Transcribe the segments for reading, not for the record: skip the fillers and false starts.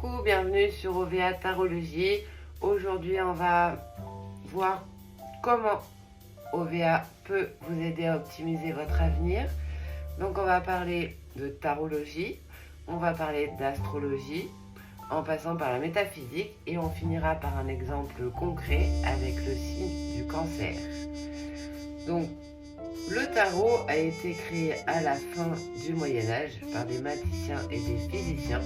Coucou, bienvenue sur OVA Tarologie. Aujourd'hui, on va voir comment OVA peut vous aider à optimiser votre avenir. Donc, on va parler de tarologie, on va parler d'astrologie, en passant par la métaphysique, et on finira par un exemple concret avec le signe du Cancer. Donc, le tarot a été créé à la fin du Moyen-Âge par des magiciens et des physiciens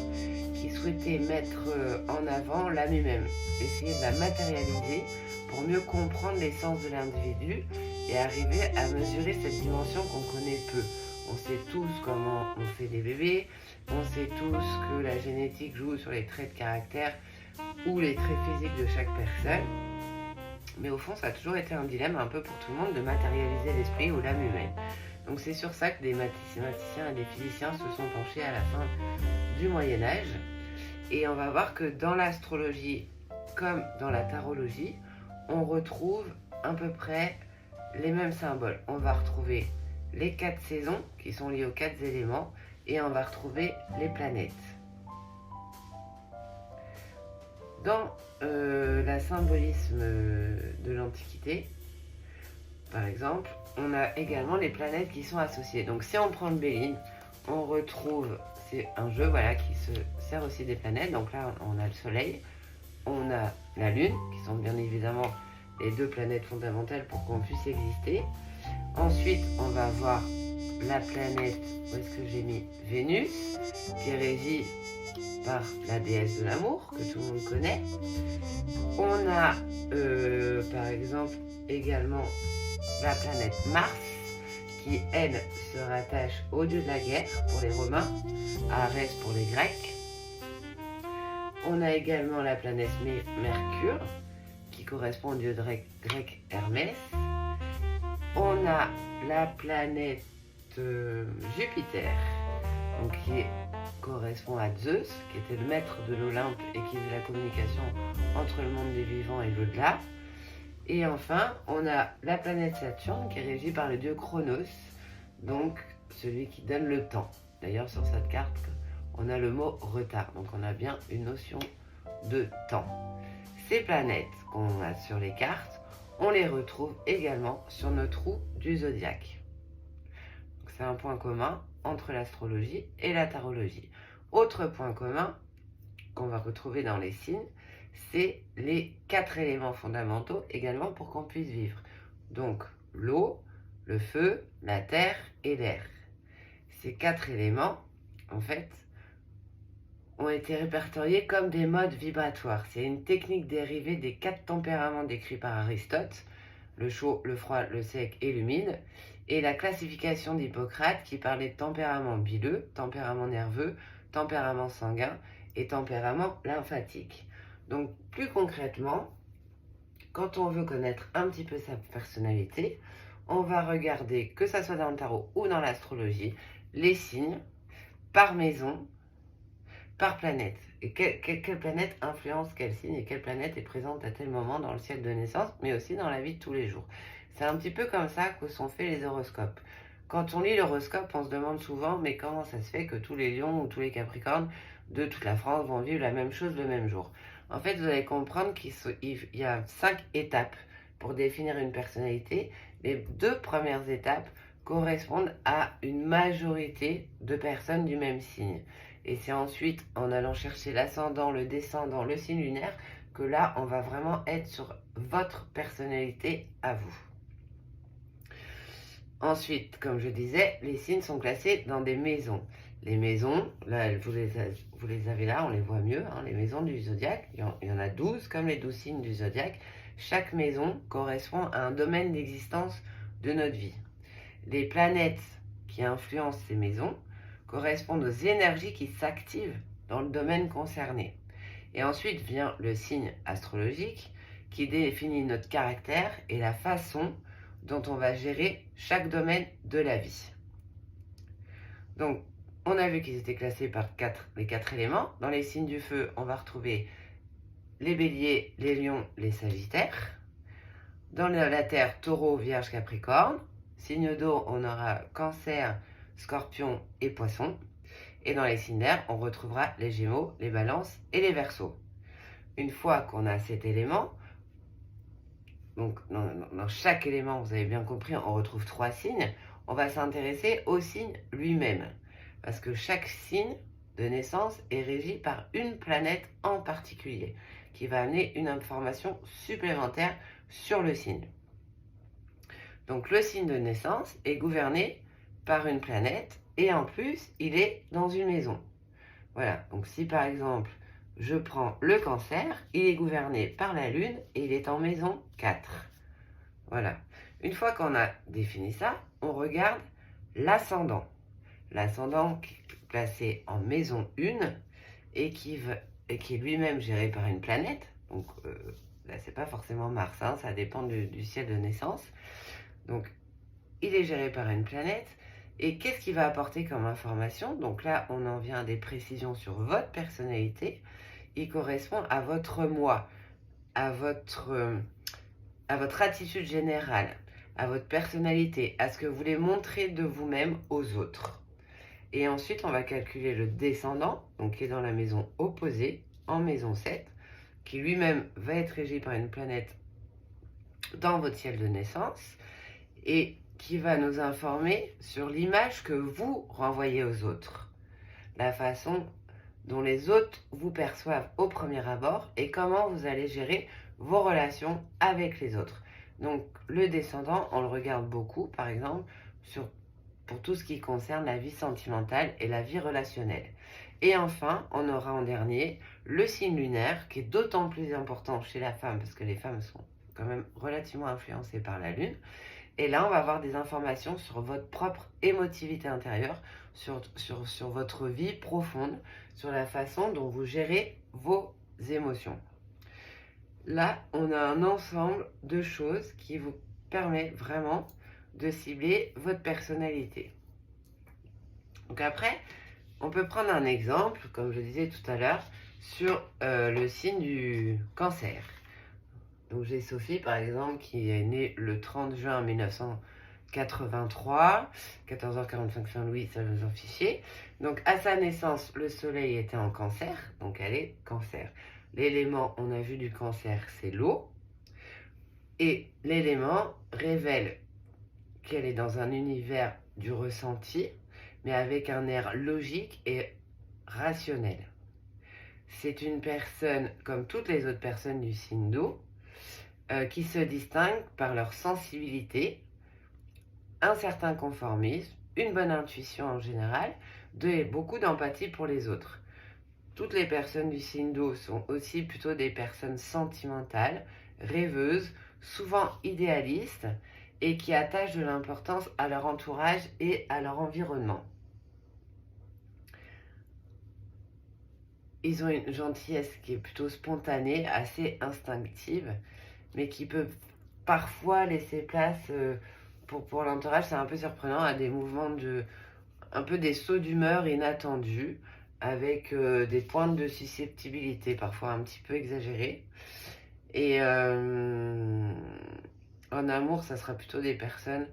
qui souhaitaient mettre en avant l'âme humaine, essayer de la matérialiser pour mieux comprendre l'essence de l'individu et arriver à mesurer cette dimension qu'on connaît peu. On sait tous comment on fait des bébés, on sait tous que la génétique joue sur les traits de caractère ou les traits physiques de chaque personne. Mais au fond, ça a toujours été un dilemme un peu pour tout le monde de matérialiser l'esprit ou l'âme humaine. Donc c'est sur ça que des mathématiciens et des physiciens se sont penchés à la fin du Moyen-Âge. Et on va voir que dans l'astrologie, comme dans la tarologie, on retrouve à peu près les mêmes symboles. On va retrouver les 4 saisons qui sont liées aux 4 éléments et on va retrouver les planètes. Dans la symbolisme de l'Antiquité, par exemple, on a également les planètes qui sont associées. Donc si on prend le Béline, on retrouve, c'est un jeu voilà, qui se sert aussi des planètes. Donc là, on a le Soleil, on a la Lune, qui sont bien évidemment les 2 planètes fondamentales pour qu'on puisse exister. Ensuite, on va avoir la planète, où est-ce que j'ai mis Vénus, qui est régie par la déesse de l'amour, que tout le monde connaît. On a, par exemple, également la planète Mars, qui, elle, se rattache au dieu de la guerre pour les Romains, à Arès pour les Grecs. On a également la planète Mercure, qui correspond au dieu grec Hermès. On a la planète Jupiter, donc qui correspond à Zeus, qui était le maître de l'Olympe et qui faisait la communication entre le monde des vivants et l'au-delà. Et enfin, on a la planète Saturne, qui est régie par le dieu Chronos, donc celui qui donne le temps. D'ailleurs, sur cette carte, on a le mot retard, donc on a bien une notion de temps. Ces planètes qu'on a sur les cartes, on les retrouve également sur notre roue du zodiaque. C'est un point commun entre l'astrologie et la tarologie. Autre point commun qu'on va retrouver dans les signes, c'est les 4 éléments fondamentaux également pour qu'on puisse vivre. Donc l'eau, le feu, la terre et l'air. Ces 4 éléments, en fait, ont été répertoriés comme des modes vibratoires. C'est une technique dérivée des 4 tempéraments décrits par Aristote, le chaud, le froid, le sec et l'humide, et la classification d'Hippocrate qui parlait de tempérament bileux, tempérament nerveux, tempérament sanguin et tempérament lymphatique. Donc plus concrètement, quand on veut connaître un petit peu sa personnalité, on va regarder, que ça soit dans le tarot ou dans l'astrologie, les signes par maison, par planète. Et quelle planète influence quel signe et quelle planète est présente à tel moment dans le siècle de naissance, mais aussi dans la vie de tous les jours. C'est un petit peu comme ça que sont faits les horoscopes. Quand on lit l'horoscope, on se demande souvent, mais comment ça se fait que tous les lions ou tous les capricornes de toute la France vont vivre la même chose le même jour? En fait, vous allez comprendre qu'il y a 5 étapes pour définir une personnalité. Les 2 premières étapes correspondent à une majorité de personnes du même signe. Et c'est ensuite, en allant chercher l'ascendant, le descendant, le signe lunaire, que là, on va vraiment être sur votre personnalité à vous. Ensuite, comme je disais, les signes sont classés dans des maisons. Les maisons, là, vous les avez là, on les voit mieux, hein, les maisons du zodiaque. Il y en a 12, comme les 12 signes du zodiaque. Chaque maison correspond à un domaine d'existence de notre vie. Les planètes qui influencent ces maisons correspondent aux énergies qui s'activent dans le domaine concerné. Et ensuite vient le signe astrologique qui définit notre caractère et la façon dont on va gérer chaque domaine de la vie. Donc, on a vu qu'ils étaient classés par les 4 éléments. Dans les signes du feu, on va retrouver les béliers, les lions, les sagittaires. Dans la terre, taureau, vierge, capricorne. Signe d'eau, on aura cancer, scorpion et poisson. Et dans les signes d'air, on retrouvera les Gémeaux, les Balances et les Verseaux. Une fois qu'on a cet élément, donc dans chaque élément, vous avez bien compris, on retrouve 3 signes, on va s'intéresser au signe lui-même. Parce que chaque signe de naissance est régi par une planète en particulier, qui va amener une information supplémentaire sur le signe. Donc le signe de naissance est gouverné par une planète et en plus, il est dans une maison. Voilà, donc si par exemple, je prends le Cancer, il est gouverné par la Lune et il est en maison 4. Voilà. Une fois qu'on a défini ça, on regarde l'ascendant. L'ascendant qui est placé en maison 1 et qui est lui-même géré par une planète. Donc là, c'est pas forcément Mars, hein, ça dépend du ciel de naissance. Donc, il est géré par une planète. Et qu'est-ce qu'il va apporter comme information? Donc là, on en vient à des précisions sur votre personnalité. Il correspond à votre moi, à votre attitude générale, à votre personnalité, à ce que vous voulez montrer de vous-même aux autres. Et ensuite, on va calculer le descendant, donc qui est dans la maison opposée, en maison 7, qui lui-même va être régi par une planète dans votre ciel de naissance, et qui va nous informer sur l'image que vous renvoyez aux autres, la façon dont les autres vous perçoivent au premier abord et comment vous allez gérer vos relations avec les autres. Donc le descendant, on le regarde beaucoup, par exemple, pour tout ce qui concerne la vie sentimentale et la vie relationnelle. Et enfin, on aura en dernier le signe lunaire, qui est d'autant plus important chez la femme, parce que les femmes sont quand même relativement influencées par la Lune. Et là, on va avoir des informations sur votre propre émotivité intérieure, sur votre vie profonde, sur la façon dont vous gérez vos émotions. Là, on a un ensemble de choses qui vous permet vraiment de cibler votre personnalité. Donc après, on peut prendre un exemple, comme je disais tout à l'heure, sur le signe du Cancer. Donc j'ai Sophie par exemple qui est née le 30 juin 1983, 14h45 Saint-Louis, ça vous en fichez. Donc à sa naissance, le soleil était en Cancer, donc elle est Cancer. L'élément, on a vu du Cancer, c'est l'eau. Et l'élément révèle qu'elle est dans un univers du ressenti, mais avec un air logique et rationnel. C'est une personne, comme toutes les autres personnes du signe d'eau, qui se distinguent par leur sensibilité, un certain conformisme, une bonne intuition en général, beaucoup d'empathie pour les autres. Toutes les personnes du signe d'eau sont aussi plutôt des personnes sentimentales, rêveuses, souvent idéalistes et qui attachent de l'importance à leur entourage et à leur environnement. Ils ont une gentillesse qui est plutôt spontanée, assez instinctive, mais qui peut parfois laisser place pour l'entourage, c'est un peu surprenant, à des mouvements un peu des sauts d'humeur inattendus, avec des pointes de susceptibilité parfois un petit peu exagérées. Et en amour, ça sera plutôt des personnes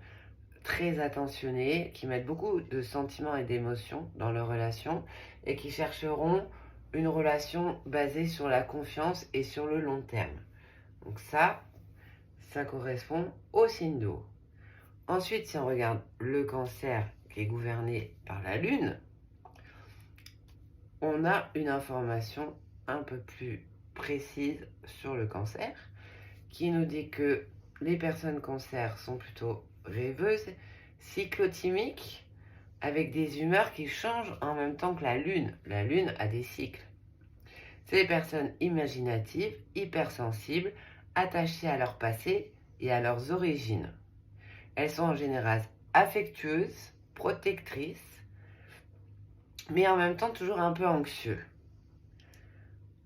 très attentionnées, qui mettent beaucoup de sentiments et d'émotions dans leur relation, et qui chercheront une relation basée sur la confiance et sur le long terme. Donc ça correspond au signe d'eau. Ensuite, si on regarde le Cancer qui est gouverné par la Lune, on a une information un peu plus précise sur le Cancer qui nous dit que les personnes Cancer sont plutôt rêveuses, cyclotimiques, avec des humeurs qui changent en même temps que la Lune. La Lune a des cycles. C'est des personnes imaginatives, hypersensibles, attachées à leur passé et à leurs origines. Elles sont en général affectueuses, protectrices, mais en même temps toujours un peu anxieux.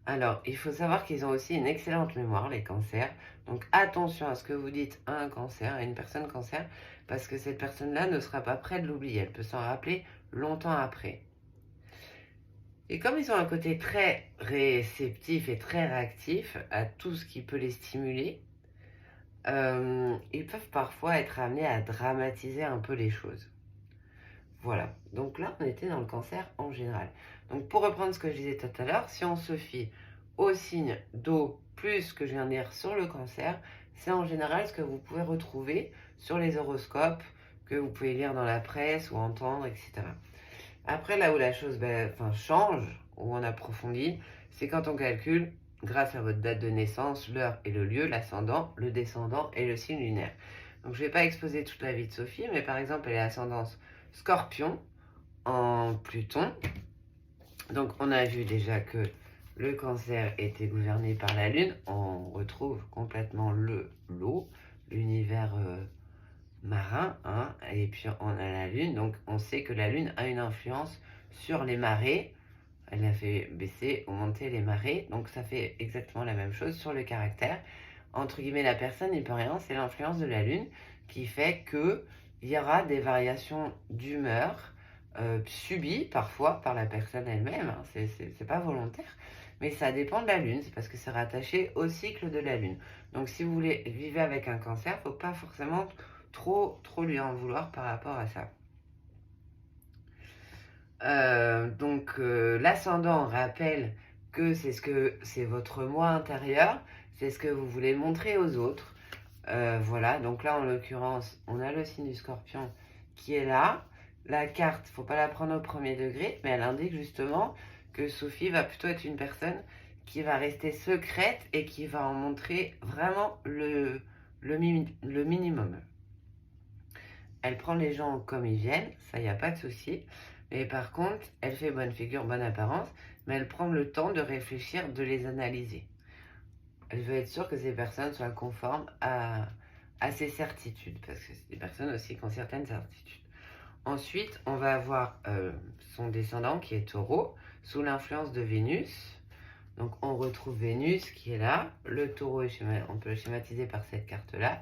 Alors, il faut savoir qu'ils ont aussi une excellente mémoire, les cancers. Donc attention à ce que vous dites à un cancer, à une personne cancer, parce que cette personne-là ne sera pas prête de l'oublier. Elle peut s'en rappeler longtemps après. Et comme ils ont un côté très réceptif et très réactif à tout ce qui peut les stimuler, ils peuvent parfois être amenés à dramatiser un peu les choses. Voilà, donc là on était dans le cancer en général. Donc pour reprendre ce que je disais tout à l'heure, si on se fie au signe d'eau plus ce que je viens de dire sur le cancer, c'est en général ce que vous pouvez retrouver sur les horoscopes, que vous pouvez lire dans la presse ou entendre, etc. Après, là où la chose change, où on approfondit, c'est quand on calcule, grâce à votre date de naissance, l'heure et le lieu, l'ascendant, le descendant et le signe lunaire. Donc je ne vais pas exposer toute la vie de Sophie, mais par exemple, elle est ascendance Scorpion en Pluton. Donc on a vu déjà que le cancer était gouverné par la Lune. On retrouve complètement l'eau, l'univers marin, hein, et puis on a la Lune. Donc on sait que la Lune a une influence sur les marées. Elle a fait baisser ou monter les marées. Donc ça fait exactement la même chose sur le caractère. Entre guillemets, la personne n'y peut rien, c'est l'influence de la Lune qui fait que il y aura des variations d'humeur subies parfois par la personne elle-même. Hein. C'est pas volontaire, mais ça dépend de la Lune. C'est parce que c'est rattaché au cycle de la Lune. Donc si vous voulez vivre avec un cancer, faut pas forcément trop lui en vouloir par rapport à ça. L'ascendant rappelle que c'est votre moi intérieur, c'est ce que vous voulez montrer aux autres. Voilà, donc là en l'occurrence, on a le signe du Scorpion qui est là. La carte, faut pas la prendre au premier degré, mais elle indique justement que Sophie va plutôt être une personne qui va rester secrète et qui va en montrer vraiment le minimum. Elle prend les gens comme ils viennent, ça y a pas de souci. Mais par contre, elle fait bonne figure, bonne apparence, mais elle prend le temps de réfléchir, de les analyser. Elle veut être sûre que ces personnes soient conformes à ses certitudes, parce que c'est des personnes aussi qui ont certaines certitudes. Ensuite, on va avoir son descendant qui est Taureau, sous l'influence de Vénus. Donc on retrouve Vénus qui est là. Le Taureau, on peut le schématiser par cette carte-là.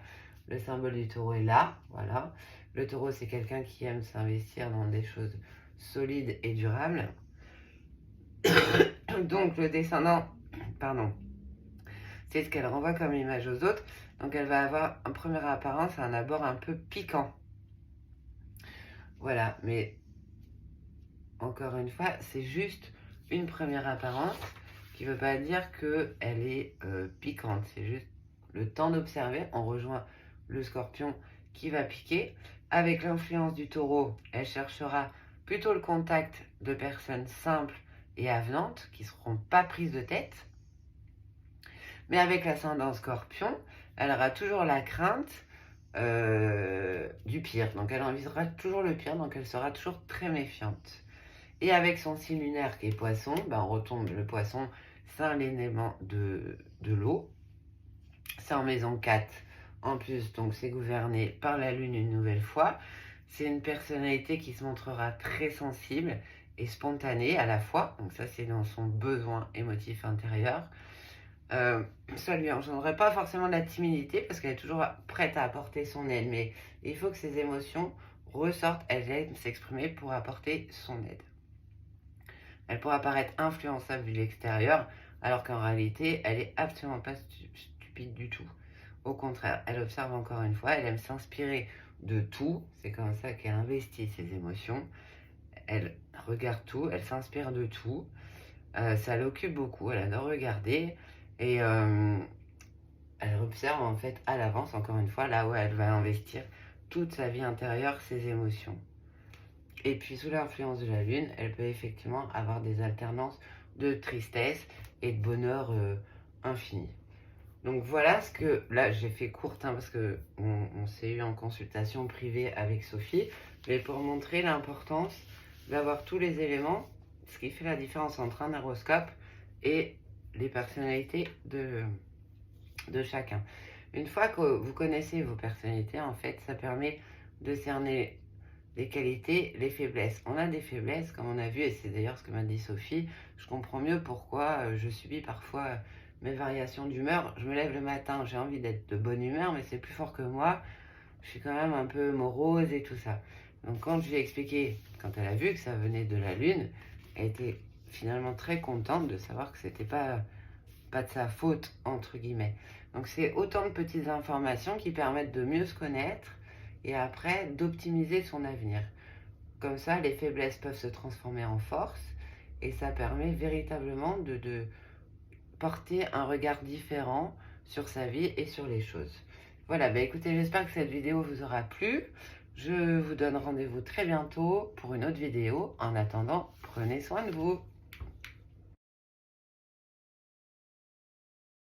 Le symbole du Taureau est là, voilà. Le Taureau, c'est quelqu'un qui aime s'investir dans des choses solides et durables. Donc le descendant, c'est ce qu'elle renvoie comme image aux autres. Donc elle va avoir en première apparence un abord un peu piquant. Voilà, mais encore une fois, c'est juste une première apparence qui ne veut pas dire qu'elle est piquante. C'est juste le temps d'observer. On rejoint le Scorpion qui va piquer. Avec l'influence du Taureau, elle cherchera plutôt le contact de personnes simples et avenantes qui ne seront pas prises de tête. Mais avec l'ascendant Scorpion, elle aura toujours la crainte du pire. Donc elle envisagera toujours le pire, donc elle sera toujours très méfiante. Et avec son signe lunaire qui est Poisson, on retombe le Poisson, c'est un élément de l'eau. C'est en maison 4. En plus, donc c'est gouverné par la Lune une nouvelle fois. C'est une personnalité qui se montrera très sensible et spontanée à la fois. Donc ça, c'est dans son besoin émotif intérieur. Ça lui engendrerait pas forcément de la timidité parce qu'elle est toujours prête à apporter son aide. Mais il faut que ses émotions ressortent. Elle aime s'exprimer pour apporter son aide. Elle pourra paraître influençable vu l'extérieur, alors qu'en réalité, elle est absolument pas stupide du tout. Au contraire, elle observe encore une fois, elle aime s'inspirer de tout. C'est comme ça qu'elle investit ses émotions. Elle regarde tout, elle s'inspire de tout. Ça l'occupe beaucoup, elle adore regarder. Et elle observe en fait à l'avance, encore une fois, là où elle va investir toute sa vie intérieure, ses émotions. Et puis sous l'influence de la Lune, elle peut effectivement avoir des alternances de tristesse et de bonheur infini. Donc voilà ce que, là j'ai fait courte parce que on s'est eu en consultation privée avec Sophie, mais pour montrer l'importance d'avoir tous les éléments, ce qui fait la différence entre un horoscope et les personnalités de chacun. Une fois que vous connaissez vos personnalités, en fait, ça permet de cerner les qualités, les faiblesses. On a des faiblesses, comme on a vu, et c'est d'ailleurs ce que m'a dit Sophie. Je comprends mieux pourquoi je subis parfois mes variations d'humeur. Je me lève le matin, j'ai envie d'être de bonne humeur, mais c'est plus fort que moi. Je suis quand même un peu morose et tout ça. Donc quand je lui ai expliqué, quand elle a vu que ça venait de la Lune, elle était finalement très contente de savoir que c'était pas de sa faute, entre guillemets. Donc c'est autant de petites informations qui permettent de mieux se connaître et après d'optimiser son avenir. Comme ça, les faiblesses peuvent se transformer en force et ça permet véritablement de porter un regard différent sur sa vie et sur les choses. Voilà, bah écoutez, j'espère que cette vidéo vous aura plu. Je vous donne rendez-vous très bientôt pour une autre vidéo. En attendant, prenez soin de vous.